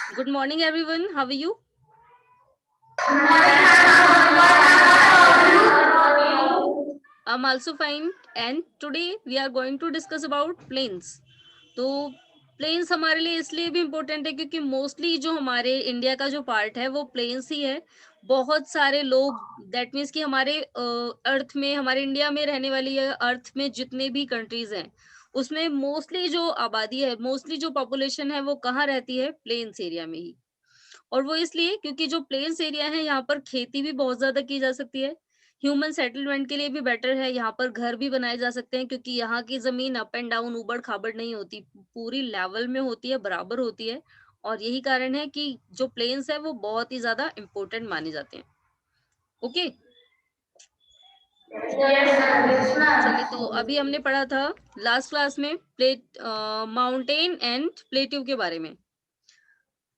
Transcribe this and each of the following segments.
Good morning, everyone. How are you? I'm also fine. And today we are going to discuss about plains. तो planes हमारे लिए इसलिए भी important है क्योंकि मोस्टली जो हमारे इंडिया का जो पार्ट है वो प्लेन्स ही है। बहुत सारे लोग दैट मीन्स कि हमारे अर्थ में हमारे इंडिया में रहने वाली या अर्थ में जितने भी कंट्रीज हैं उसमें मोस्टली जो आबादी है मोस्टली जो पॉपुलेशन है वो कहाँ रहती है? प्लेन्स एरिया में ही। और वो इसलिए क्योंकि जो प्लेन्स एरिया है यहाँ पर खेती भी बहुत ज्यादा की जा सकती है। ह्यूमन सेटलमेंट के लिए भी बेटर है, यहाँ पर घर भी बनाए जा सकते हैं क्योंकि यहाँ की जमीन अप एंड डाउन ऊबड़ खाबड़ नहीं होती, पूरी लेवल में होती है, बराबर होती है। और यही कारण है कि जो प्लेन्स है वो बहुत ही ज्यादा इम्पोर्टेंट माने जाते हैं। ओके, चलिए तो अभी हमने पढ़ा था लास्ट क्लास में माउंटेन एंड प्लेट्यू के बारे में।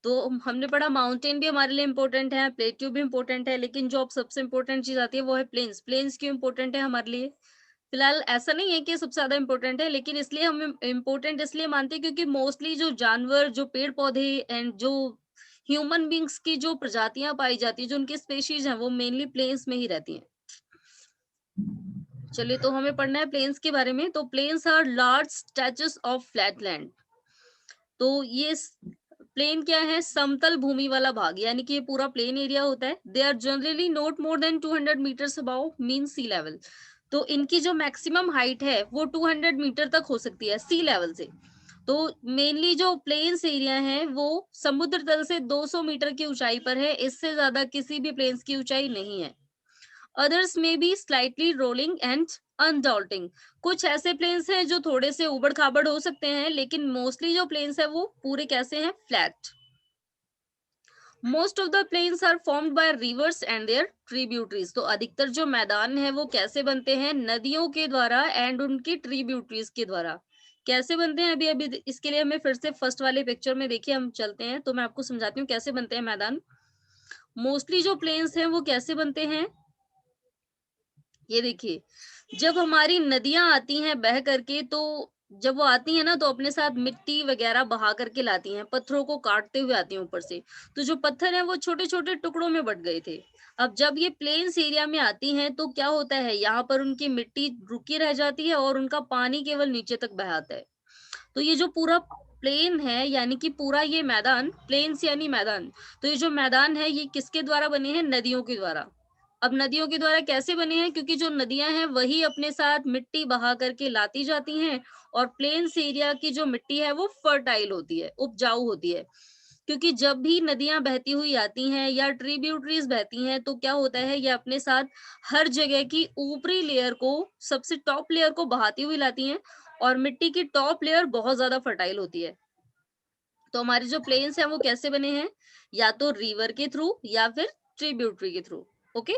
तो हमने पढ़ा माउंटेन भी हमारे लिए इम्पोर्टेंट है, प्लेट्यू भी इम्पोर्टेंट है, लेकिन जो अब सबसे इम्पोर्टेंट चीज आती है वो है प्लेन्स। प्लेन्स क्यों इम्पोर्टेंट है हमारे लिए? फिलहाल ऐसा नहीं है कि सबसे ज्यादा इम्पोर्टेंट है, लेकिन इसलिए हम इम्पोर्टेंट इसलिए मानते हैं क्योंकि मोस्टली जो जानवर, जो पेड़ पौधे एंड जो ह्यूमन बींग्स की जो प्रजातियां पाई जाती है, जो उनकी स्पेशीज हैं, वो मेनली प्लेन्स में ही रहती हैं। चलिए तो हमें पढ़ना है प्लेन्स के बारे में। तो plains are large stretches of flat land. तो ये प्लेन क्या है? समतल भूमि वाला भाग, यानी कि ये पूरा प्लेन एरिया होता है। They are generally not more than 200 metres above mean sea level. तो इनकी जो मैक्सिमम हाइट है वो 200 मीटर तक हो सकती है सी लेवल से। तो मेनली जो प्लेन्स एरिया है वो समुद्र तल से 200 मीटर की ऊंचाई पर है, इससे ज्यादा किसी भी प्लेन्स की ऊंचाई नहीं है। अदर्स में बी स्लाइटली रोलिंग एंड अनडॉल्टिंग। कुछ ऐसे प्लेन्स हैं जो थोड़े से उबड़ खाबड़ हो सकते हैं, लेकिन मोस्टली जो प्लेन्स है वो पूरे कैसे हैं? Flat. Most of the plains are formed by rivers and their tributaries. तो अधिकतर जो मैदान है वो कैसे बनते हैं? नदियों के द्वारा एंड उनकी ट्रिब्यूटरीज के द्वारा। कैसे बनते हैं? अभी अभी इसके लिए हमें फिर से फर्स्ट वाले पिक्चर में देखिए, हम चलते हैं तो मैं आपको समझाती हूँ कैसे बनते हैं मैदान। मोस्टली जो प्लेन्स हैं वो कैसे बनते हैं? ये देखिए, जब हमारी नदियां आती हैं बह करके, तो जब वो आती है ना तो अपने साथ मिट्टी वगैरह बहा करके लाती हैं, पत्थरों को काटते हुए आती हैं ऊपर से। तो जो पत्थर हैं वो छोटे छोटे टुकड़ों में बट गए थे। अब जब ये प्लेन्स एरिया में आती हैं तो क्या होता है, यहाँ पर उनकी मिट्टी रुकी रह जाती है और उनका पानी केवल नीचे तक बह आता है। तो ये जो पूरा प्लेन है, यानी कि पूरा ये मैदान, प्लेन्स यानी मैदान, तो ये जो मैदान है ये किसके द्वारा बने हैं? नदियों के द्वारा। अब नदियों के द्वारा कैसे बने हैं? क्योंकि जो नदियां हैं वही अपने साथ मिट्टी बहा करके लाती जाती हैं, और प्लेन्स एरिया की जो मिट्टी है वो फर्टाइल होती है, उपजाऊ होती है। क्योंकि जब भी नदियां बहती हुई आती हैं या ट्रिब्यूटरीज बहती हैं तो क्या होता है, ये अपने साथ हर जगह की ऊपरी लेयर को, सबसे टॉप लेयर को बहाती हुई लाती हैं, और मिट्टी की टॉप लेयर बहुत ज्यादा फर्टाइल होती है। तो हमारे जो प्लेन्स हैं वो कैसे बने हैं? या तो रिवर के थ्रू या फिर ट्रिब्यूटरी के थ्रू। ओके,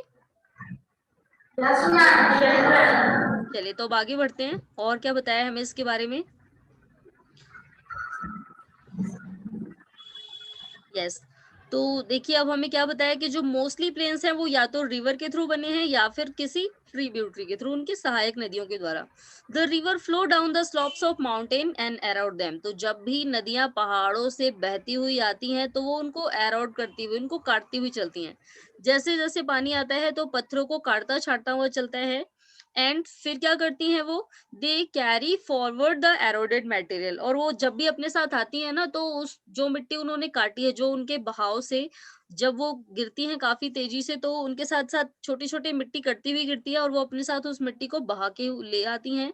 चलिए तो अब आगे बढ़ते हैं, और क्या बताया हमें इसके बारे में। यस, तो देखिए अब हमें क्या बताया कि जो मोस्टली प्लेन्स हैं वो या तो रिवर के थ्रू बने हैं या फिर किसी ट्रिब्यूटरी के थ्रू, उनकी सहायक नदियों के द्वारा। The river flow down the slopes of mountain and around them. तो जब भी नदियां पहाड़ों से बहती हुई आती हैं तो वो उनको एराउंड करती हुई, उनको काटती हुई चलती हैं। जैसे जैसे पानी आता है तो पत्थरों को काटता छाटता हुआ चलता है। एंड फिर क्या करती हैं वो? They carry forward the eroded material. और वो जब भी अपने साथ आती है ना तो उस जो मिट्टी उन्होंने काटी है, जो उनके बहाव से जब वो गिरती हैं काफी तेजी से, तो उनके साथ साथ छोटी छोटी मिट्टी कटती हुई गिरती है और वो अपने साथ उस मिट्टी को बहा के ले आती हैं।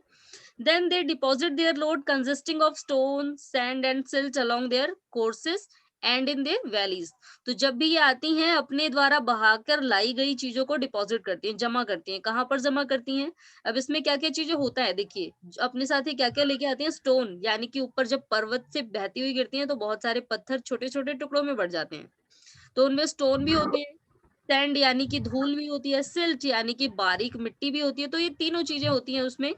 Then they deposit their load consisting of stone, sand and silt along their courses and in their valleys. तो जब भी ये आती हैं अपने द्वारा बहाकर लाई गई चीजों को डिपॉजिट करती हैं, जमा करती हैं। कहाँ पर जमा करती हैं? अब इसमें क्या क्या चीजें होता है देखिए, अपने साथ ही क्या क्या लेके आती हैं? स्टोन, यानी कि ऊपर जब पर्वत से बहती हुई गिरती हैं तो बहुत सारे पत्थर छोटे छोटे टुकड़ों में बढ़ जाते हैं, तो उनमें स्टोन भी होते हैं। सैंड यानी कि धूल भी होती है, सिल्ट यानी कि बारीक मिट्टी भी होती है। तो ये तीनों चीजें होती हैं उसमें,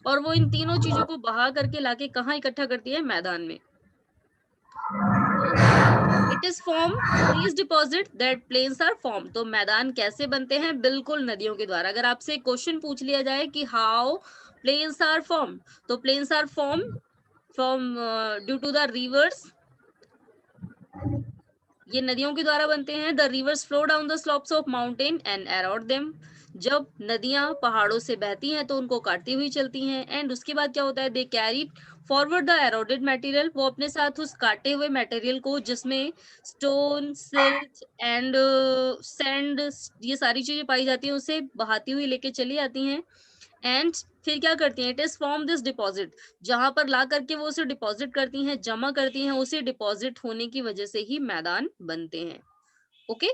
और वो इन तीनों चीजों को बहा करके लाके कहाँ इकट्ठा करती है? मैदान में। It is form these deposit that plains are form. तो मैदान कैसे बनते हैं? बिल्कुल नदियों के द्वारा। अगर आपसे क्वेश्चन पूछ लिया जाए कि हाउ प्लेन्स आर फॉर्म, तो plains are form from due to the rivers ये नदियों के द्वारा बनते हैं। The rivers flow down the slopes of mountain and erode them. जब नदियां पहाड़ों से बहती हैं तो उनको काटती हुई चलती हैं। एंड उसके बाद क्या होता है, they carry forward the eroded material, वो अपने साथ उस काटे हुए मटेरियल को, जिसमें स्टोन, सिल्ट एंड सैंड, ये सारी चीजें पाई जाती हैं, उसे बहाती हुई लेके चली आती हैं। एंड फिर क्या करती हैं, it is form this deposit, जहां पर ला करके वो उसे डिपॉजिट करती हैं, जमा करती हैं, उसे डिपॉजिट होने की वजह से ही मैदान बनते हैं। ओके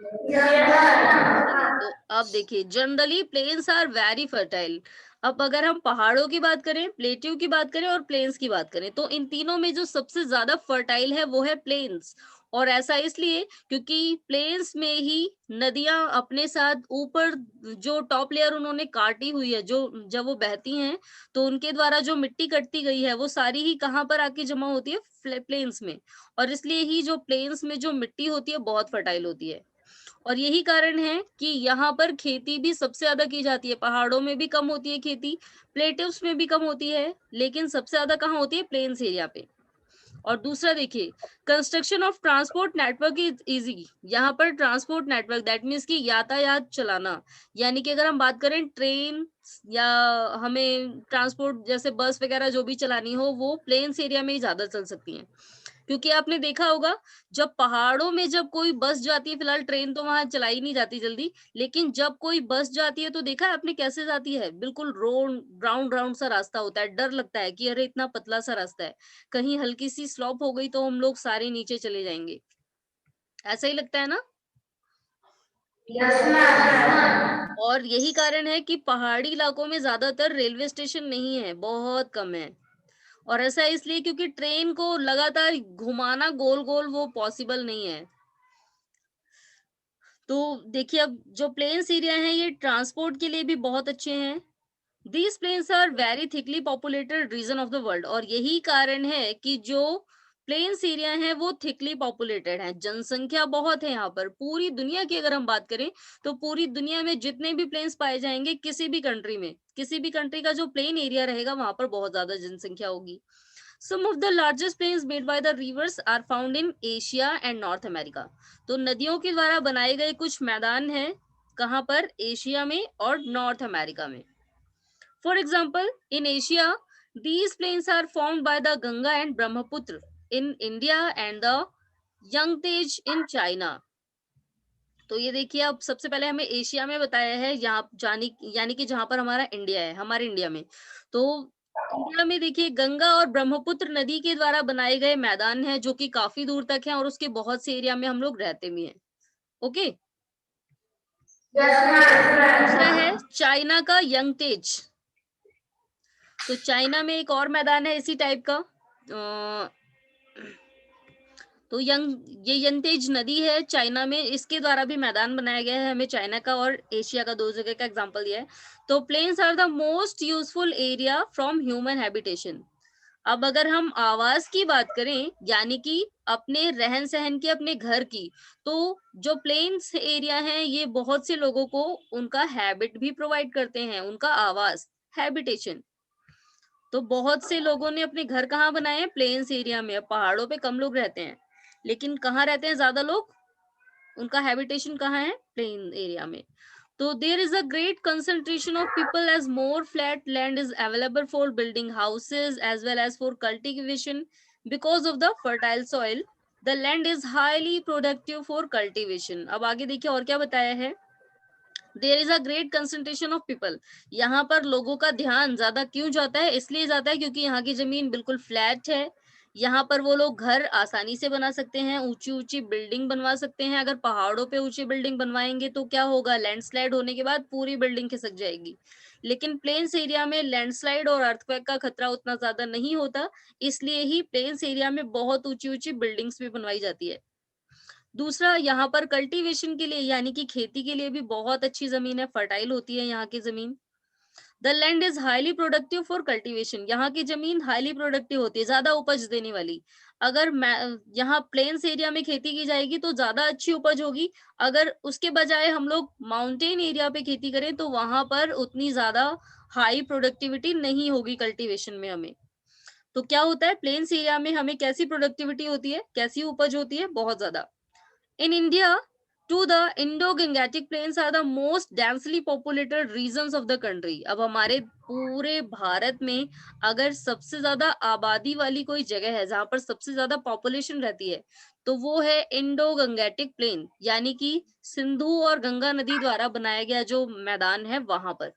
तो अब देखिए, generally plains are very fertile. अब अगर हम पहाड़ों की बात करें, प्लेट्यू की बात करें और प्लेन्स की बात करें, तो इन तीनों में जो सबसे ज्यादा फर्टाइल है वो है प्लेन्स। और ऐसा इसलिए क्योंकि प्लेन्स में ही नदियां अपने साथ ऊपर, जो टॉप लेयर उन्होंने काटी हुई है, जो जब वो बहती हैं तो उनके द्वारा जो मिट्टी कटती गई है वो सारी ही कहाँ पर आके जमा होती है, प्लेन्स में। और इसलिए ही जो प्लेन्स में जो मिट्टी होती है बहुत फर्टाइल होती है। और यही कारण है कि यहाँ पर खेती भी सबसे ज्यादा की जाती है। पहाड़ों में भी कम होती है खेती, प्लेटिव्स में भी कम होती है, लेकिन सबसे ज्यादा कहाँ होती है, प्लेन्स एरिया पे। और दूसरा देखिए, construction of transport network is easy. यहाँ पर ट्रांसपोर्ट नेटवर्क, दैट मीन्स कि यातायात चलाना, यानी कि अगर हम बात करें ट्रेन या हमें ट्रांसपोर्ट जैसे बस वगैरह जो भी चलानी हो, वो प्लेन्स एरिया में ही ज्यादा चल सकती हैं। क्योंकि आपने देखा होगा, जब पहाड़ों में जब कोई बस जाती है, फिलहाल ट्रेन तो वहां चलाई नहीं जाती जल्दी, लेकिन जब कोई बस जाती है तो देखा है आपने कैसे जाती है, बिल्कुल राउंड राउंड सा रास्ता होता है। डर लगता है कि अरे इतना पतला सा रास्ता है, कहीं हल्की सी स्लॉप हो गई तो हम लोग सारे नीचे चले जाएंगे। ऐसा ही लगता है ना। और यही कारण है कि पहाड़ी इलाकों में ज्यादातर रेलवे स्टेशन नहीं है, बहुत कम है। और ऐसा इसलिए क्योंकि ट्रेन को लगातार घुमाना गोल गोल वो पॉसिबल नहीं है। तो देखिए, अब जो प्लेन्स एरिया हैं ये ट्रांसपोर्ट के लिए भी बहुत अच्छे हैं। These plains are very thickly populated region of the world. और यही कारण है कि जो प्लेन्स एरिया हैं वो थिकली पॉपुलेटेड हैं, जनसंख्या बहुत है यहाँ पर। पूरी दुनिया की अगर हम बात करें तो पूरी दुनिया में जितने भी प्लेन्स पाए जाएंगे, किसी भी कंट्री में, किसी भी कंट्री का जो प्लेन एरिया रहेगा वहां पर बहुत ज्यादा जनसंख्या होगी। Some of the largest plains made by the rivers are found in Asia and North America. तो नदियों के द्वारा बनाए गए कुछ मैदान हैं, कहाँ पर, एशिया में और नॉर्थ अमेरिका में। For example, in Asia, these plains are formed by the Ganga and Brahmaputra in India and the Yangtze in China. तो ये देखिए, अब सबसे पहले हमें एशिया में बताया है, यहाँ जानी यानी कि जहां पर हमारा इंडिया है, हमारे इंडिया में। तो इंडिया में देखिए, गंगा और ब्रह्मपुत्र नदी के द्वारा बनाए गए मैदान हैं जो कि काफी दूर तक हैं, और उसके बहुत से एरिया में हम लोग रहते भी हैं। ओके दूसरा है चाइना का यंगटेज। तो चाइना में एक और मैदान है इसी टाइप का। तो ये यंगतेज नदी है चाइना में, इसके द्वारा भी मैदान बनाया गया है। हमें चाइना का और एशिया का दो जगह का एग्जांपल दिया है। तो plains are the most useful area from human habitation. अब अगर हम आवास की बात करें, यानी कि अपने रहन सहन की, अपने घर की, तो जो प्लेन्स एरिया है ये बहुत से लोगों को उनका हैबिट भी प्रोवाइड करते हैं, उनका आवास, हैबिटेशन। तो बहुत से लोगों ने अपने घर कहाँ बनाए हैं, प्लेन्स एरिया में। अब पहाड़ों पे कम लोग रहते हैं, लेकिन कहाँ रहते हैं ज्यादा लोग, उनका हैबिटेशन कहाँ है, प्लेन एरिया में। तो there is a great concentration of people as more flat land is available for building houses as well as for cultivation because of the fertile soil. The land is highly productive for cultivation. अब आगे देखिए और क्या बताया है, there is a great concentration of people. यहाँ पर लोगों का ध्यान ज्यादा क्यों जाता है, इसलिए जाता है क्योंकि यहाँ की जमीन बिल्कुल फ्लैट है। यहाँ पर वो लोग घर आसानी से बना सकते हैं, ऊंची ऊंची बिल्डिंग बनवा सकते हैं। अगर पहाड़ों पे ऊंची बिल्डिंग बनवाएंगे तो क्या होगा, लैंडस्लाइड होने के बाद पूरी बिल्डिंग खिसक जाएगी। लेकिन प्लेन्स एरिया में लैंडस्लाइड और अर्थक्वेक का खतरा उतना ज्यादा नहीं होता, इसलिए ही प्लेन्स एरिया में बहुत ऊंची ऊंची बिल्डिंग्स भी बनवाई जाती है। दूसरा, यहाँ पर कल्टीवेशन के लिए यानी कि खेती के लिए भी बहुत अच्छी जमीन है, फर्टाइल होती है यहाँ की जमीन। The land is highly productive for cultivation. यहाँ की जमीन हाईली प्रोडक्टिव होती है, ज्यादा उपज देने वाली। अगर यहाँ प्लेन्स एरिया में खेती की जाएगी तो ज्यादा अच्छी उपज होगी। अगर उसके बजाय हम लोग माउंटेन एरिया पे खेती करें तो वहां पर उतनी ज्यादा हाई प्रोडक्टिविटी नहीं होगी कल्टीवेशन में हमें। तो क्या होता है, प्लेन्स एरिया में हमें कैसी प्रोडक्टिविटी होती है, कैसी उपज होती है, बहुत ज्यादा। In India, to the Indo-Gangetic Plains are the most densely populated regions of the country. अब हमारे पूरे भारत में अगर सबसे ज्यादा आबादी वाली कोई जगह है जहां पर सबसे ज्यादा पॉपुलेशन रहती है, तो वो है इंडो गंगेटिक प्लेन, यानी कि सिंधु और गंगा नदी द्वारा बनाया गया जो मैदान है वहां पर।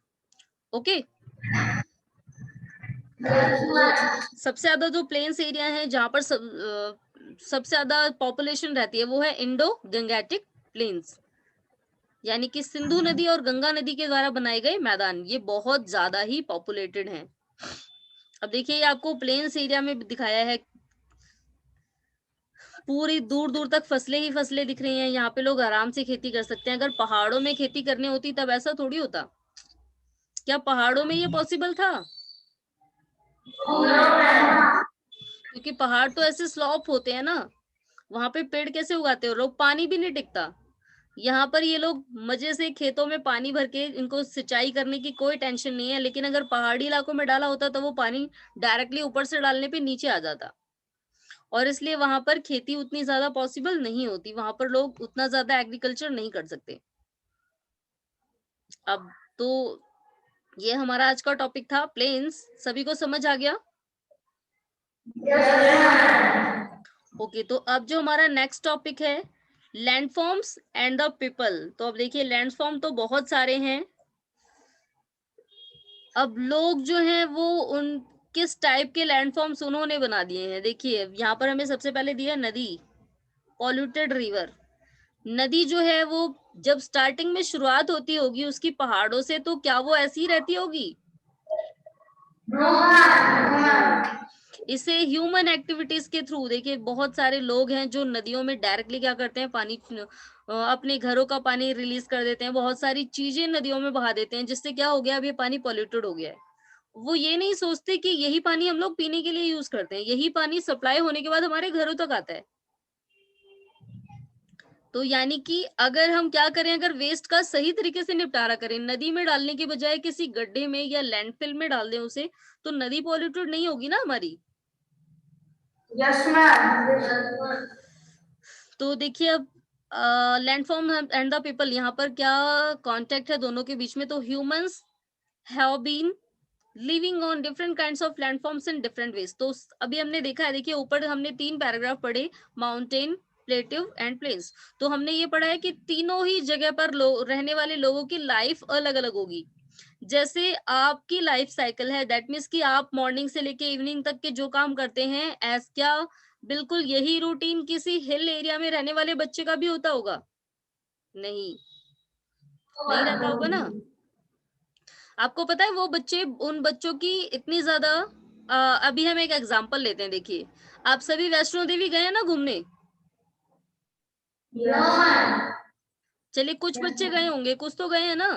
ओके, सबसे ज्यादा जो प्लेन्स एरिया है जहां पर सबसे ज्यादा पॉपुलेशन रहती है वो है इंडो गंगेटिक प्लेन्स, यानी कि सिंधु नदी और गंगा नदी के द्वारा बनाए गए मैदान, ये बहुत ज्यादा ही पॉपुलेटेड हैं। अब देखिए, ये आपको प्लेन्स एरिया में दिखाया है, पूरी दूर दूर तक फसलें ही फसलें दिख रही हैं, यहाँ पे लोग आराम से खेती कर सकते हैं। अगर पहाड़ों में खेती करनी होती तब ऐसा थोड़ी होता, क्या पहाड़ों में ये पॉसिबल था? क्योंकि पहाड़ तो ऐसे स्लॉप होते हैं ना, वहां पे पेड़ कैसे उगाते हो लोग, पानी भी नहीं टिकता। यहाँ पर ये लोग मजे से खेतों में पानी भर के, इनको सिंचाई करने की कोई टेंशन नहीं है, लेकिन अगर पहाड़ी इलाकों में डाला होता तो वो पानी डायरेक्टली ऊपर से डालने पे नीचे आ जाता, और इसलिए वहां पर खेती उतनी ज्यादा पॉसिबल नहीं होती, वहां पर लोग उतना ज्यादा एग्रीकल्चर नहीं कर सकते। अब तो ये हमारा आज का टॉपिक था प्लेन्स, सभी को समझ आ गया? ओके, तो अब जो हमारा नेक्स्ट टॉपिक है लैंडफॉर्म्स एंड द पीपल। तो अब देखिए, लैंडफॉर्म तो बहुत सारे हैं, अब लोग जो हैं वो उन किस टाइप के लैंडफॉर्म्स उन्होंने बना दिए हैं। देखिए, यहाँ पर हमें सबसे पहले दिया नदी, पॉल्यूटेड रिवर। नदी जो है वो जब स्टार्टिंग में शुरुआत होती होगी उसकी पहाड़ों से, तो क्या वो ऐसी ही रहती होगी? इसे ह्यूमन एक्टिविटीज के थ्रू, देखिए बहुत सारे लोग हैं जो नदियों में डायरेक्टली क्या करते हैं, पानी अपने घरों का पानी रिलीज कर देते हैं, बहुत सारी चीजें नदियों में बहा देते हैं, जिससे क्या हो गया, अब ये पानी पॉल्यूटेड हो गया है। वो ये नहीं सोचते कि यही पानी हम लोग पीने के लिए यूज करते हैं, यही पानी सप्लाई होने के बाद हमारे घरों तक आता है। तो यानी कि अगर हम क्या करें, अगर वेस्ट का सही तरीके से निपटारा करें, नदी में डालने के बजाय किसी गड्ढे में या लैंडफिल में डाल दें उसे, तो नदी पॉल्यूटेड नहीं होगी ना हमारी। Yes ma'am. तो देखिए, अब लैंडफॉर्म एंड द पीपल, यहाँ पर क्या कॉन्टेक्ट है दोनों के बीच में, तो humans have been living on different kinds of landforms in different ways. तो अभी हमने देखा है, देखिए ऊपर हमने 3 पैराग्राफ पढ़े, माउंटेन, प्लेटिव एंड प्लेन्स। तो हमने ये पढ़ा है कि तीनों ही जगह पर रहने वाले लोगों की लाइफ अलग अलग होगी। जैसे आपकी लाइफ साइकिल है, दैट मीन्स कि आप मॉर्निंग से लेके इवनिंग तक के जो काम करते हैं, एज क्या बिल्कुल यही रूटीन किसी हिल एरिया में रहने वाले बच्चे का भी होता होगा? नहीं, नहीं रहता होगा ना। आपको पता है वो बच्चे, उन बच्चों की इतनी ज्यादा, अभी हम एक एग्जांपल लेते हैं। देखिए, आप सभी वैष्णो देवी गए हैं ना घूमने? चलिए, कुछ बच्चे गए होंगे, कुछ तो गए हैं ना।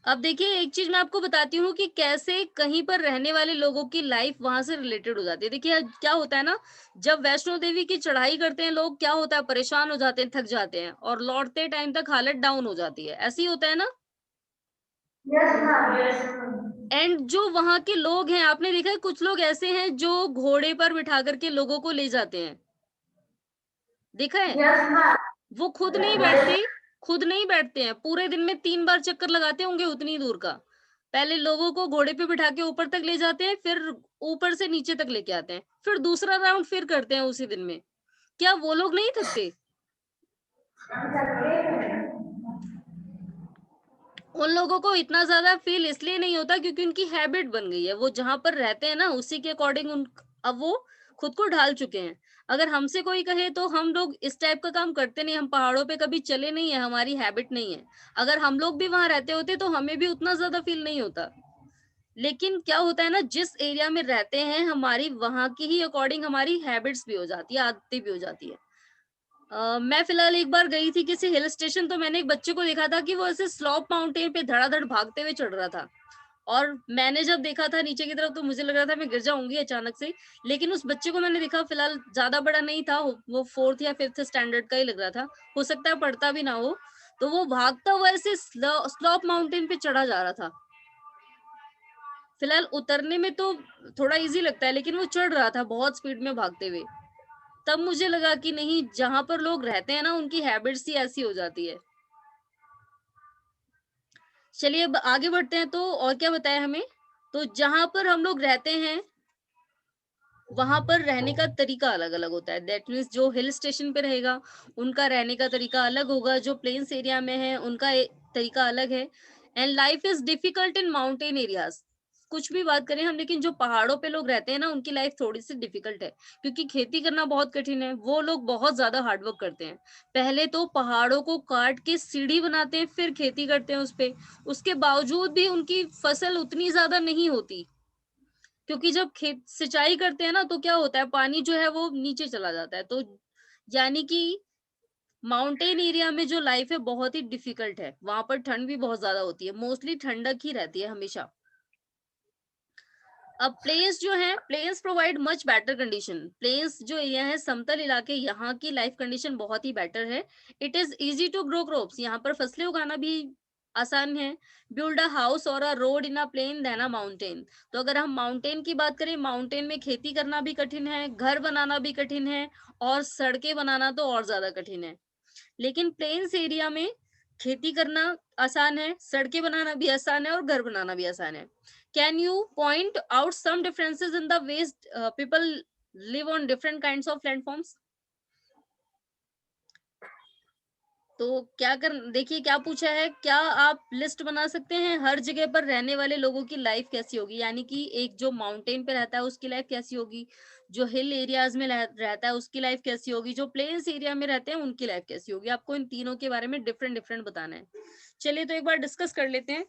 अब देखिए, एक चीज मैं आपको बताती हूँ कि कैसे कहीं पर रहने वाले लोगों की लाइफ वहां से रिलेटेड हो जाती है। देखिए क्या होता है ना, जब वैष्णो देवी की चढ़ाई करते हैं लोग, क्या होता है, परेशान हो जाते हैं, थक जाते हैं, और लौटते टाइम तक हालत डाउन हो जाती है, ऐसे ही होता है ना। एंड जो वहां के लोग हैं, आपने देखा है कुछ लोग ऐसे हैं जो घोड़े पर बिठा करके लोगों को ले जाते हैं, देखा है? वो खुद नहीं बैठते हैं, पूरे दिन में 3 बार चक्कर लगाते होंगे उतनी दूर का। पहले लोगों को घोड़े पे बिठा के ऊपर तक ले जाते हैं, फिर ऊपर से नीचे तक लेके आते हैं, फिर दूसरा राउंड फिर करते हैं उसी दिन में। क्या वो लोग नहीं थकते? उन लोगों को इतना ज्यादा फील इसलिए नहीं होता क्योंकि उनकी हैबिट बन गई है, वो जहां पर रहते हैं ना उसी के अकॉर्डिंग अब वो खुद को ढाल चुके हैं। अगर हमसे कोई कहे तो हम लोग इस टाइप का काम करते नहीं, हम पहाड़ों पे कभी चले नहीं है, हमारी हैबिट नहीं है। अगर हम लोग भी वहां रहते होते तो हमें भी उतना ज्यादा फील नहीं होता। लेकिन क्या होता है ना, जिस एरिया में रहते हैं, हमारी वहां की ही अकॉर्डिंग हमारी हैबिट्स भी हो जाती है, आदतें भी हो जाती है। मैं फिलहाल एक बार गई थी किसी हिल स्टेशन, तो मैंने एक बच्चे को देखा था कि वो ऐसे स्लॉप माउंटेन पे धड़ाधड़ भागते हुए चढ़ रहा था, और मैंने जब देखा था नीचे की तरफ तो मुझे लग रहा था मैं गिर जाऊंगी अचानक से। लेकिन उस बच्चे को मैंने देखा, फिलहाल ज्यादा बड़ा नहीं था वो 4th या 5th स्टैंडर्ड का ही लग रहा था, हो सकता है पढ़ता भी ना हो। तो वो भागता हुआ ऐसे स्लॉप माउंटेन पे चढ़ा जा रहा था। फिलहाल उतरने में तो थोड़ा इजी लगता है, लेकिन वो चढ़ रहा था बहुत स्पीड में भागते हुए। तब मुझे लगा कि नहीं, जहां पर लोग रहते हैं ना उनकी हैबिट्स ही ऐसी हो जाती है। चलिए अब आगे बढ़ते हैं, तो और क्या बताया हमें, तो जहां पर हम लोग रहते हैं वहां पर रहने का तरीका अलग अलग होता है। दैट मीन्स जो हिल स्टेशन पे रहेगा उनका रहने का तरीका अलग होगा, जो प्लेन्स एरिया में है उनका तरीका अलग है। And life is difficult in mountain areas. कुछ भी बात करें हम, लेकिन जो पहाड़ों पे लोग रहते हैं ना उनकी लाइफ थोड़ी सी डिफिकल्ट है, क्योंकि खेती करना बहुत कठिन है। वो लोग बहुत ज्यादा हार्डवर्क करते हैं। पहले तो पहाड़ों को काट के सीढ़ी बनाते हैं, फिर खेती करते हैं उस पे। उसके बावजूद भी उनकी फसल उतनी ज्यादा नहीं होती, क्योंकि जब खेत सिंचाई करते हैं ना तो क्या होता है, पानी जो है वो नीचे चला जाता है। तो यानी कि माउंटेन एरिया में जो लाइफ है बहुत ही डिफिकल्ट है। वहां पर ठंड भी बहुत ज्यादा होती है, मोस्टली ठंडक ही रहती है हमेशा। अब प्लेन्स जो है, plains provide much better condition. Plains जो एरिया है, समतल इलाके, यहाँ की लाइफ कंडीशन बहुत ही बेटर है। It is easy to grow crops, यहाँ पर फसलें उगाना भी आसान है। बिल्ड अ हाउस और a road in a plain than a mountain. तो अगर हम माउंटेन की बात करें, माउंटेन में खेती करना भी कठिन है, घर बनाना भी कठिन है, और सड़कें बनाना तो और ज्यादा कठिन है। लेकिन प्लेन्स एरिया में खेती करना आसान है, सड़कें बनाना भी आसान है, और घर बनाना भी आसान है। Can you point out some differences in the ways people live on different kinds of landforms? तो क्या कर, देखिए क्या पूछा है, क्या आप लिस्ट बना सकते हैं हर जगह पर रहने वाले लोगों की लाइफ कैसी होगी? यानी कि एक जो माउंटेन पे रहता है उसकी लाइफ कैसी होगी, जो हिल एरियाज में रहता है उसकी लाइफ कैसी होगी, जो प्लेन्स एरिया में रहते हैं उनकी लाइफ कैसी होगी। आपको इन तीनों के बारे में डिफरेंट डिफरेंट बताना है। चलिए तो एक बार डिस्कस कर लेते हैं।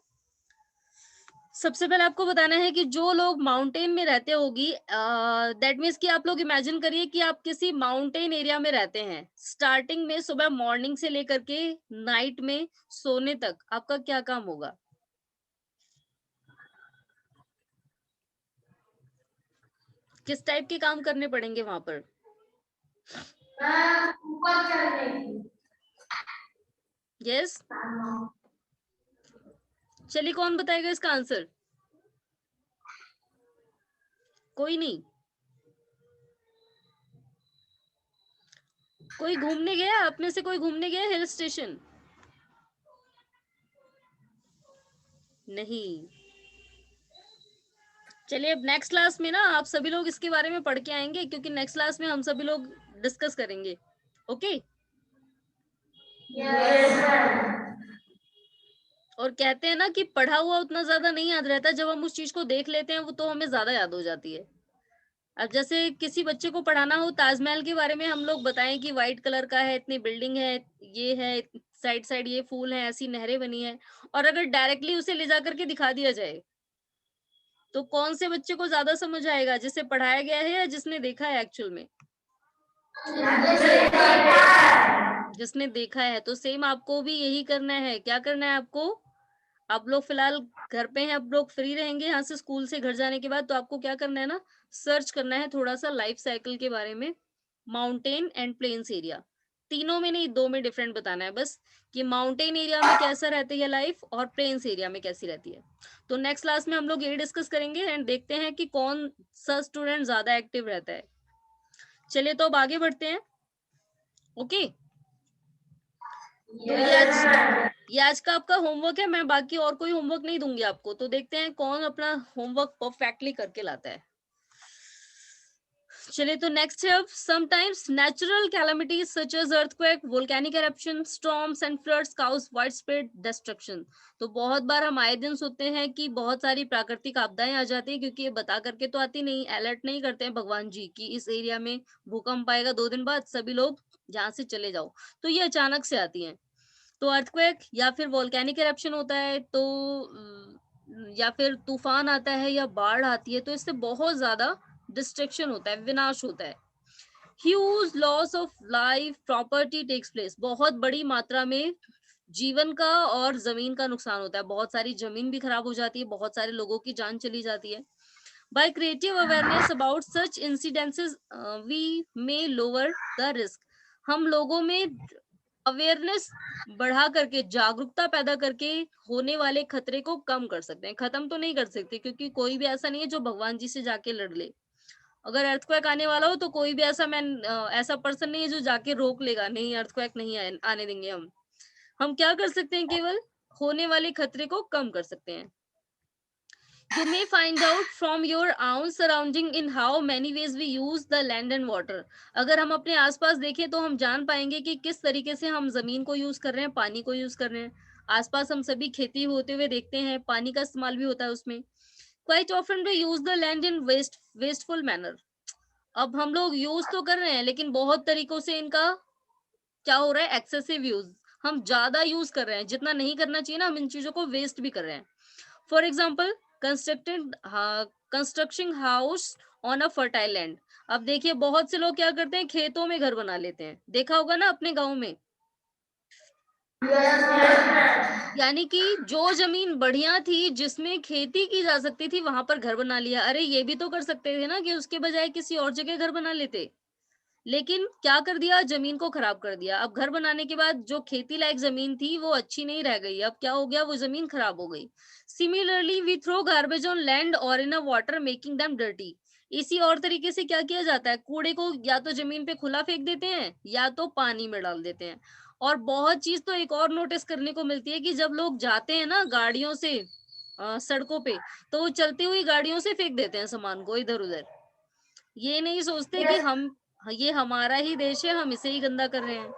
सबसे पहले आपको बताना है कि जो लोग माउंटेन में रहते होगी, दैट मीन्स कि आप लोग इमेजिन करिए कि आप किसी माउंटेन एरिया में रहते हैं। स्टार्टिंग में सुबह मॉर्निंग से लेकर के नाइट में सोने तक आपका क्या काम होगा? किस टाइप के काम करने पड़ेंगे वहां पर? ऊपर चढ़ने की। यस, चलिए कौन बताएगा इसका आंसर? कोई नहीं? कोई घूमने गया, आप में से कोई घूमने गया हिल स्टेशन? नहीं। चलिए अब नेक्स्ट क्लास में ना आप सभी लोग इसके बारे में पढ़ के आएंगे, क्योंकि नेक्स्ट क्लास में हम सभी लोग डिस्कस करेंगे। ओके? और कहते हैं ना कि पढ़ा हुआ उतना ज्यादा नहीं याद रहता, जब हम उस चीज को देख लेते हैं वो तो हमें ज्यादा याद हो जाती है। अब जैसे किसी बच्चे को पढ़ाना हो ताजमहल के बारे में, हम लोग बताएं कि व्हाइट कलर का है, इतनी बिल्डिंग है, ये है, साइड साइड ये फूल है, ऐसी नहरें बनी है, और अगर डायरेक्टली उसे ले जा करके दिखा दिया जाए तो कौन से बच्चे को ज्यादा समझ आएगा, जिसे पढ़ाया गया है या जिसने देखा है एक्चुअल में? जिसने देखा है। तो सेम आपको भी यही करना है। क्या करना है आपको? आप लोग फिलहाल घर पे हैं, आप लोग फ्री रहेंगे यहाँ से स्कूल से घर जाने के बाद, तो आपको क्या करना है ना, सर्च करना है थोड़ा सा लाइफ साइकिल के बारे में। माउंटेन एंड प्लेन्स एरिया, तीनों में नहीं, दो में डिफरेंट बताना है बस, कि माउंटेन एरिया में कैसा रहती है लाइफ और प्लेन्स एरिया में कैसी रहती है। तो नेक्स्ट क्लास में हम लोग यही डिस्कस करेंगे एंड देखते हैं कि कौन सा स्टूडेंट ज्यादा एक्टिव रहता है। चलिए तो अब आगे बढ़ते हैं। ओके? तो ये आज का आपका होमवर्क है। मैं बाकी और कोई होमवर्क नहीं दूंगी आपको, तो देखते हैं कौन अपना होमवर्क परफेक्टली करके लाता है। चलिए तो नेक्स्ट है, sometimes natural calamities such as earthquake, volcanic eruption, storms and floods cause widespread destruction. तो बहुत बार हम आए दिन सुनते हैं कि बहुत सारी प्राकृतिक आपदाएं आ जाती है, क्योंकि ये बता करके तो आती नहीं, अलर्ट नहीं करते हैं भगवान जी कि इस एरिया में भूकंप आएगा 2 दिन बाद, सभी लोग यहाँ से चले जाओ। तो ये अचानक से आती है। तो अर्थक्वेक या फिर वोल्केनिक एरप्शन होता है, तो या फिर तूफान आता है या बाढ़ आती है, तो इससे बहुत ज्यादा डिस्ट्रक्शन होता है, विनाश होता है। Huge loss of life property takes place, बहुत बड़ी मात्रा में जीवन का और जमीन का नुकसान होता है। बहुत सारी जमीन भी खराब हो जाती है, बहुत सारे लोगों की जान चली जाती है। By creative awareness about such incidences we may lower the risk. हम लोगों में अवेयरनेस बढ़ा करके, जागरूकता पैदा करके होने वाले खतरे को कम कर सकते हैं। खत्म तो नहीं कर सकते क्योंकि कोई भी ऐसा नहीं है जो भगवान जी से जाके लड़ ले। अगर अर्थक्वेक आने वाला हो तो कोई भी ऐसा पर्सन नहीं है जो जाके रोक लेगा, नहीं अर्थक्वेक नहीं आने देंगे हम। हम क्या कर सकते हैं, केवल होने वाले खतरे को कम कर सकते हैं। You may find out from your own surrounding in how many ways we use the land and water. अगर हम अपने आसपास देखें तो हम जान पाएंगे कि किस तरीके से हम जमीन को यूज कर रहे हैं, पानी को यूज कर रहे हैं। आसपास हम सभी खेती होते हुए देखते हैं, पानी का इस्तेमाल भी होता है उसमें। Quite often we use the land in wasteful manner. अब हम लोग यूज तो कर रहे हैं लेकिन बहुत तरीकों से इनका क्या हो रहा है, एक्सेसिव यूज। हम ज्यादा यूज कर रहे हैं, जितना नहीं करना चाहिए ना हम इन चीजों को वेस्ट भी कर रहे हैं। For example, construction house on a fertile land. अब देखिए बहुत से लोग क्या करते हैं, खेतों में घर बना लेते हैं, देखा होगा ना अपने गांव में। यानी कि जो जमीन बढ़िया थी जिसमें खेती की जा सकती थी वहां पर घर बना लिया। अरे ये भी तो कर सकते थे ना कि उसके बजाय किसी और जगह घर बना लेते। लेकिन क्या कर दिया, जमीन को खराब कर दिया। अब घर बनाने के बाद जो खेती लायक जमीन थी वो अच्छी नहीं रह गई। अब क्या हो गया, वो जमीन खराब हो गई। Similarly we throw garbage on land और in a water making them dirty. इसी और तरीके से क्या किया जाता है, कूड़े को या तो जमीन पे खुला फेंक देते हैं या तो पानी में डाल देते हैं। और बहुत चीज तो एक और नोटिस करने को मिलती है कि जब लोग जाते हैं ना गाड़ियों से सड़कों पे, तो वो चलती हुई गाड़ियों से फेंक देते हैं सामान को इधर उधर। ये नहीं सोचते कि ये हमारा ही देश है, हम इसे ही गंदा कर रहे हैं।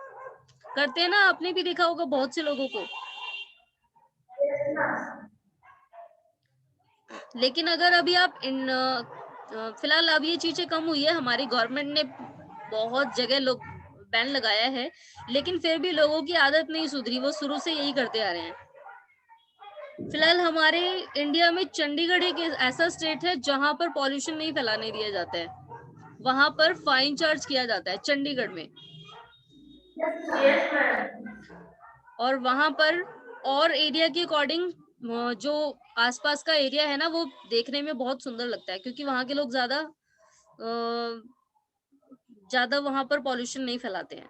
करते हैं ना, आपने भी देखा होगा बहुत से लोगों को। लेकिन अगर अभी आप फिलहाल अब ये चीजें कम हुई है, हमारी गवर्नमेंट ने बहुत जगह लोग बैन लगाया है, लेकिन फिर भी लोगों की आदत नहीं सुधरी, वो शुरू से यही करते आ रहे हैं। फिलहाल हमारे इंडिया में चंडीगढ़ एक ऐसा स्टेट है जहां पर पॉल्यूशन नहीं फैलाने दिया जाता है, वहां पर फाइन चार्ज किया जाता है चंडीगढ़ में। और वहां पर और एरिया के अकॉर्डिंग जो आसपास का एरिया है ना वो देखने में बहुत सुंदर लगता है, क्योंकि वहां के लोग ज्यादा वहां पर पॉल्यूशन नहीं फैलाते हैं।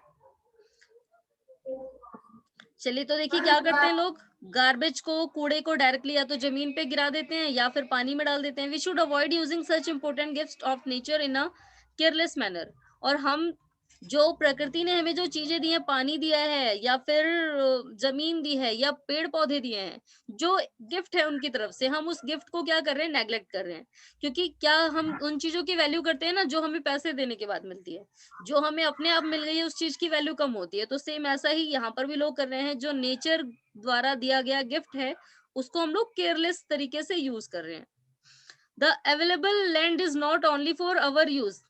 चलिए तो देखिए क्या करते हैं लोग, गार्बेज को, कूड़े को डायरेक्टली या तो जमीन पे गिरा देते हैं या फिर पानी में डाल देते हैं। We should avoid using such important gift of nature in a careless manner. और हम जो प्रकृति ने हमें जो चीजें दी हैं, पानी दिया है या फिर जमीन दी है या पेड़ पौधे दिए हैं, जो गिफ्ट है उनकी तरफ से, हम उस गिफ्ट को क्या कर रहे हैं, नेग्लेक्ट कर रहे हैं। क्योंकि क्या हम उन चीजों की वैल्यू करते हैं ना जो हमें पैसे देने के बाद मिलती है, जो हमें अपने आप मिल गई है उस चीज की वैल्यू कम होती है। तो सेम ऐसा ही यहाँ पर भी लोग कर रहे हैं, जो नेचर द्वारा दिया गया गिफ्ट है उसको हम लोग केयरलेस तरीके से यूज कर रहे हैं। The available land is not only for our use,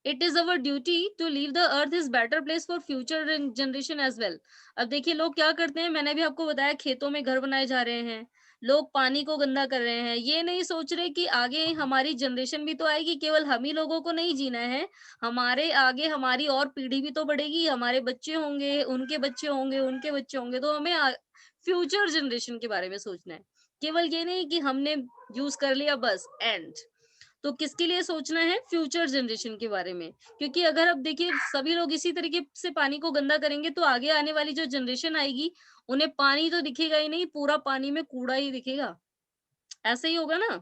it is our duty to leave the earth is better place for future generation as well. अब देखिए लोग क्या करते हैं, मैंने भी आपको बताया खेतों में घर बनाए जा रहे हैं, लोग पानी को गंदा कर रहे हैं। ये नहीं सोच रहे कि आगे हमारी जनरेशन भी तो आएगी, केवल हम ही लोगों को नहीं जीना है, हमारे आगे हमारी और पीढ़ी भी तो बढ़ेगी, हमारे बच्चे होंगे, उनके बच्चे होंगे, उनके बच्चे होंगे। तो हमें फ्यूचर जनरेशन के बारे में सोचना है, केवल ये नहीं कि हमने यूज कर लिया बस एंड। तो किसके लिए सोचना है, फ्यूचर जनरेशन के बारे में। क्योंकि अगर अब देखिए सभी लोग इसी तरीके से पानी को गंदा करेंगे तो आगे आने वाली जो जनरेशन आएगी उन्हें पानी तो दिखेगा ही नहीं, पूरा पानी में कूड़ा ही दिखेगा। ऐसा ही होगा ना।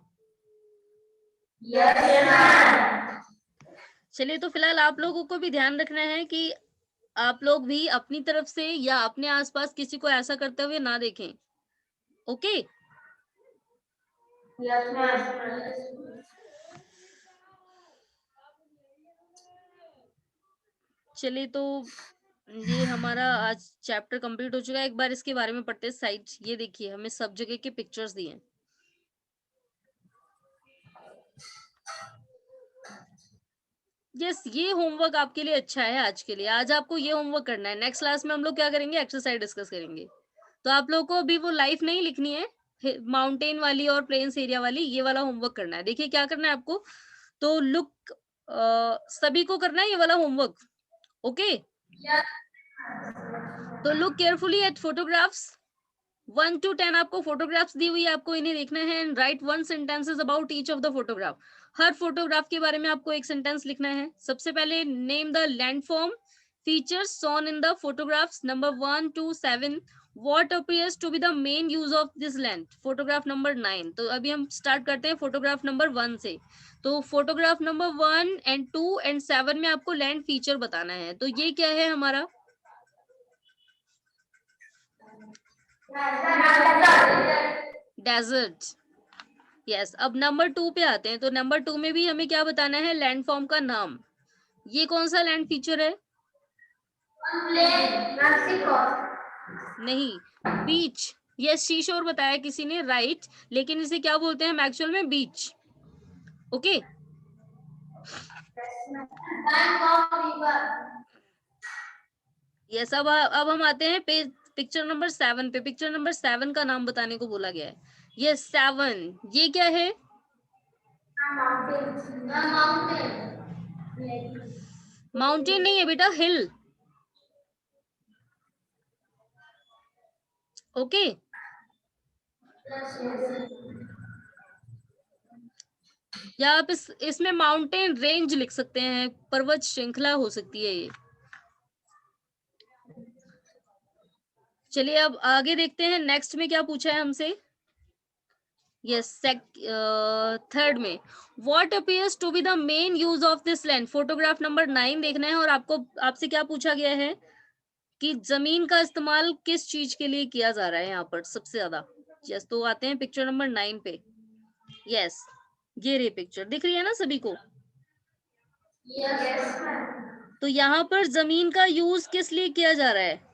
चलिए तो फिलहाल आप लोगों को भी ध्यान रखना है कि आप लोग भी अपनी तरफ से या अपने आसपास किसी को ऐसा करते हुए ना देखें। ओके। चलिए तो ये हमारा आज चैप्टर कंप्लीट हो चुका है। एक बार इसके बारे में पढ़ते हैं। साइट ये देखिए, हमें सब जगह के पिक्चर्स दिए हैं। यस, ये होमवर्क आपके लिए अच्छा है आज के लिए। आज आपको ये होमवर्क करना है। नेक्स्ट क्लास में हम लोग क्या करेंगे, एक्सरसाइज डिस्कस करेंगे। तो आप लोगों को अभी वो लाइफ नहीं लिखनी है, माउंटेन वाली और प्लेन्स एरिया वाली, ये वाला होमवर्क करना है। देखिए क्या करना है आपको, तो लुक सभी को करना है ये वाला होमवर्क। ओके, तो look carefully at photographs. 1 to 10 आपको फोटोग्राफ्स दी हुई है, आपको इन्हें देखना है and right 1 sentences about each of the photograph. Her photograph के बारे में आपको एक सेंटेंस लिखना है। सबसे पहले name the landform features shown in the photographs number 1 to 7, what appears to be the main use of this land? photograph number 9. तो अभी हम स्टार्ट करते हैं फोटोग्राफ नंबर 1 से. तो फोटोग्राफ नंबर 1 एंड 2 एंड 7 में आपको लैंड फीचर बताना है. तो ये क्या है हमारा? डेजर्ट. यस. अब नंबर 2 पे आते हैं. तो नंबर 2 में भी हमें क्या बताना है? लैंडफॉर्म का नाम. ये कौन सा लैंड फीचर है? नहीं, बीच. यस, शीशोर बताया किसी ने, राइट. लेकिन इसे क्या बोलते हैं हम एक्चुअल में? बीच. ओके. यस. अब हम आते हैं पिक्चर नंबर 7 पे. पिक्चर नंबर 7 का नाम बताने को बोला गया है. यस, 7. ये क्या है? माउंटेन नहीं है बेटा, हिल. ओके. या आप इसमें माउंटेन रेंज लिख सकते हैं, पर्वत श्रृंखला हो सकती है ये. चलिए अब आगे देखते हैं नेक्स्ट में क्या पूछा है हमसे. यस, थर्ड में what appears to be the main use of this land. Photograph number 9 देखना है और आपसे क्या पूछा गया है कि जमीन का इस्तेमाल किस चीज के लिए किया जा रहा है यहाँ पर सबसे ज्यादा. यस. तो आते हैं पिक्चर नंबर 9 पे. यस, ये रे पिक्चर दिख रही है ना सभी को? yes. तो यहाँ पर जमीन का यूज किस लिए किया जा रहा है?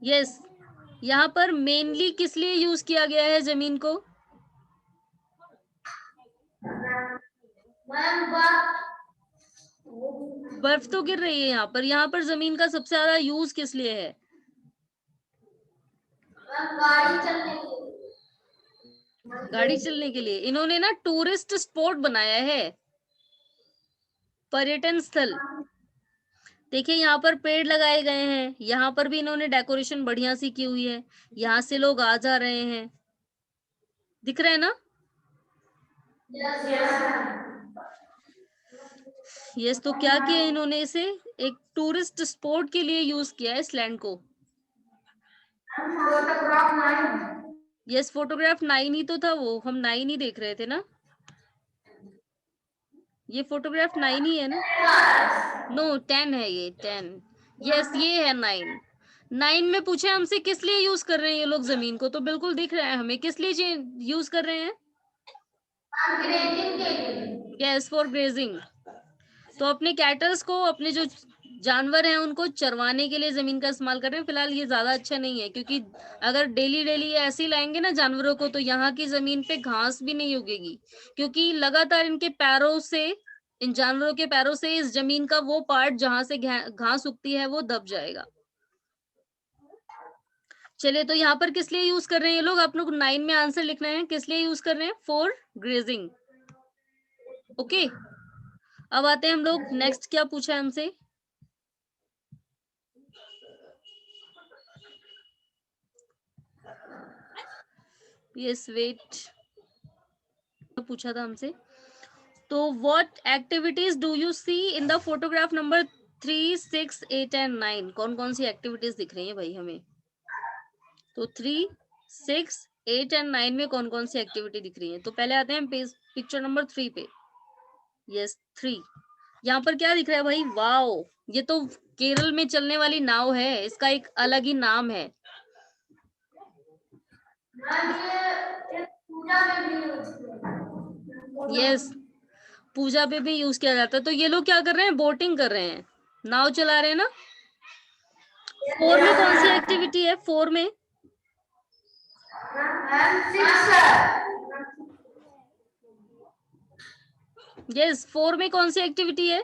यस, यहाँ पर मेनली किस लिए यूज किया गया है जमीन को? बर्फ तो गिर रही है यहाँ पर. यहाँ पर जमीन का सबसे ज्यादा यूज किस लिए है? गाड़ी चलने के लिए. इन्होंने ना टूरिस्ट स्पॉट बनाया है, पर्यटन स्थल. देखिए यहाँ पर पेड़ लगाए गए हैं. यहाँ पर भी इन्होंने डेकोरेशन बढ़िया सी की हुई है. यहाँ से लोग आ जा रहे हैं, दिख रहा है ना? यस. तो क्या किया इन्होंने? इसे एक टूरिस्ट स्पॉट के लिए यूज किया है इस लैंड को. यस, फोटोग्राफ 9 ही तो था वो. हम 9 ही देख रहे थे ना. ये फोटोग्राफ 9 ही है ना? नो, 10 है ये. 10. यस, ये है 9. 9 में पूछे हमसे किस लिए यूज कर रहे हैं ये लोग जमीन को. तो बिल्कुल दिख रहा है हमें किस लिए यूज कर रहे हैं. Yes, for grazing. तो अपने कैटल्स को, अपने जो जानवर हैं उनको चरवाने के लिए जमीन का इस्तेमाल कर रहे हैं. फिलहाल ये ज्यादा अच्छा नहीं है, क्योंकि अगर डेली डेली ऐसे ही लाएंगे ना जानवरों को, तो यहाँ की जमीन पे घास भी नहीं उगेगी, क्योंकि लगातार इन जानवरों के पैरों से इस जमीन का वो पार्ट जहां से घास उगती है वो दब जाएगा. चलिए, तो यहाँ पर किस लिए यूज कर रहे हैं ये लोग? आप लोग 9 में आंसर लिखना है. किस लिए यूज कर रहे हैं? For grazing. ओके. अब आते हैं हम लोग नेक्स्ट. क्या पूछा है हमसे? Yes, wait. पूछा था हमसे. तो what activities do you see in the photograph number 3, 6, 8 and 9. कौन कौन सी एक्टिविटीज दिख रही है भाई हमें? तो 3, 6, 8 एंड 9 में कौन कौन सी एक्टिविटी दिख रही है? तो पहले आते हैं पिक्चर नंबर 3 पे. यस, 3. यहाँ पर क्या दिख रहा है भाई? वाओ, ये तो केरल में चलने वाली नाव है. इसका एक अलग ही नाम है. यस, पूजा पे भी यूज किया जाता है. तो ये लोग क्या कर रहे हैं? बोटिंग कर रहे हैं, नाव चला रहे हैं ना. 4 में कौन सी एक्टिविटी है? 4 में यस, 4 में कौन सी एक्टिविटी है?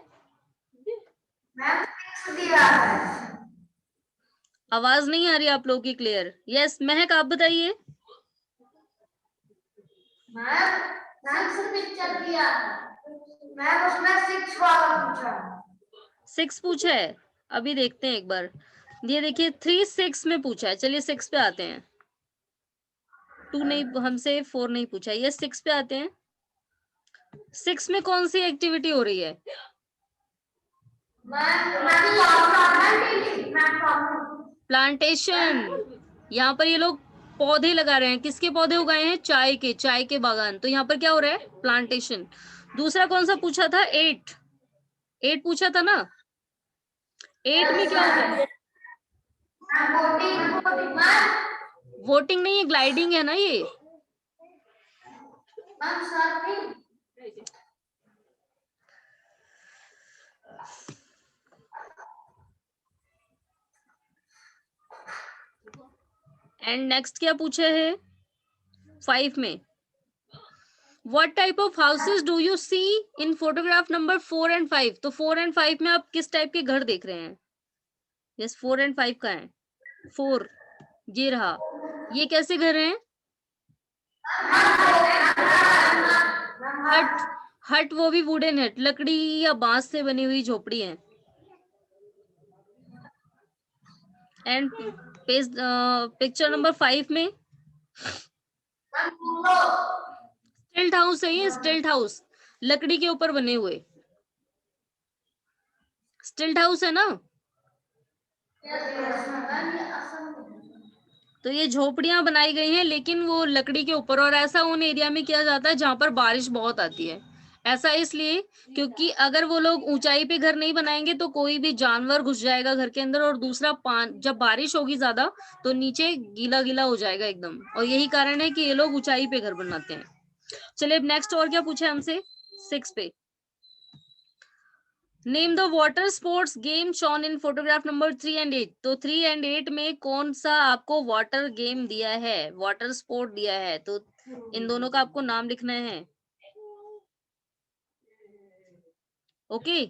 आवाज नहीं आ रही आप लोगों की क्लियर. यस, महक आप बताइए. उसमें 6 वाला पूछा. 6 पूछा है. अभी देखते हैं एक बार. ये देखिए 3, 6 में पूछा है. चलिए 6 पे आते हैं. 2 नहीं, हमसे 4 नहीं पूछा। ये 6 पे आते हैं। 6 में कौन सी एक्टिविटी हो रही है? प्लांटेशन। यहाँ पर ये लोग पौधे लगा रहे हैं। किसके पौधे उगाए हैं? चाय के बागान। तो यहाँ पर क्या हो रहा है? प्लांटेशन। दूसरा कौन सा पूछा था? 8 पूछा था ना। 8 में क्या हो रहा है? वोटिंग नहीं है, ग्लाइडिंग है ना ये। एंड नेक्स्ट क्या पूछा है 5 में? What type of houses do you see in photograph number 4 and 5? तो 4 and 5 में आप किस टाइप के घर देख रहे हैं? यस, 4 and 5 का है। 4 ये रहा। ये कैसे घर हैं? हट वो भी वुडन हट, लकड़ी या बांस से बनी हुई झोपड़ी है। एंड पिक्चर नंबर 5 में स्टिल्ट हाउस है। ये स्टिल्ट हाउस लकड़ी के ऊपर बने हुए स्टिल्ट हाउस है ना। तो ये झोपड़ियां बनाई गई हैं लेकिन वो लकड़ी के ऊपर, और ऐसा उन एरिया में किया जाता है जहां पर बारिश बहुत आती है। ऐसा इसलिए क्योंकि अगर वो लोग ऊंचाई पे घर नहीं बनाएंगे तो कोई भी जानवर घुस जाएगा घर के अंदर, और दूसरा जब बारिश होगी ज्यादा तो नीचे गीला गीला हो जाएगा एकदम, और यही कारण है कि ये लोग ऊंचाई पे घर बनाते हैं। चलिए अब नेक्स्ट और क्या पूछे हमसे 6 पे। Name the water sports game shown in photograph number 3 and 8। तो 3 and 8 में कौन सा आपको वाटर गेम दिया है, वाटर स्पोर्ट दिया है? तो इन दोनों का आपको नाम लिखना है। ओके।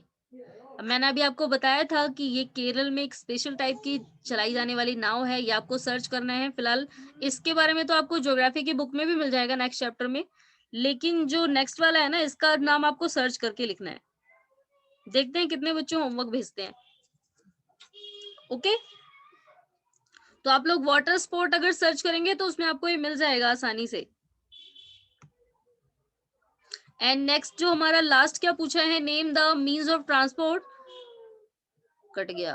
मैंने अभी आपको बताया था कि ये केरल में एक स्पेशल टाइप की चलाई जाने वाली नाव है, ये आपको सर्च करना है। फिलहाल इसके बारे में तो आपको ज्योग्राफी की बुक में भी मिल जाएगा नेक्स्ट चैप्टर में, लेकिन जो नेक्स्ट वाला है ना, इसका नाम आपको सर्च करके लिखना है। देखते हैं कितने बच्चे होमवर्क भेजते हैं। ओके, तो आप लोग वाटर स्पोर्ट अगर सर्च करेंगे तो उसमें आपको ये मिल जाएगा आसानी से। एंड नेक्स्ट जो हमारा लास्ट क्या पूछा है, name the means of transport, cut गया।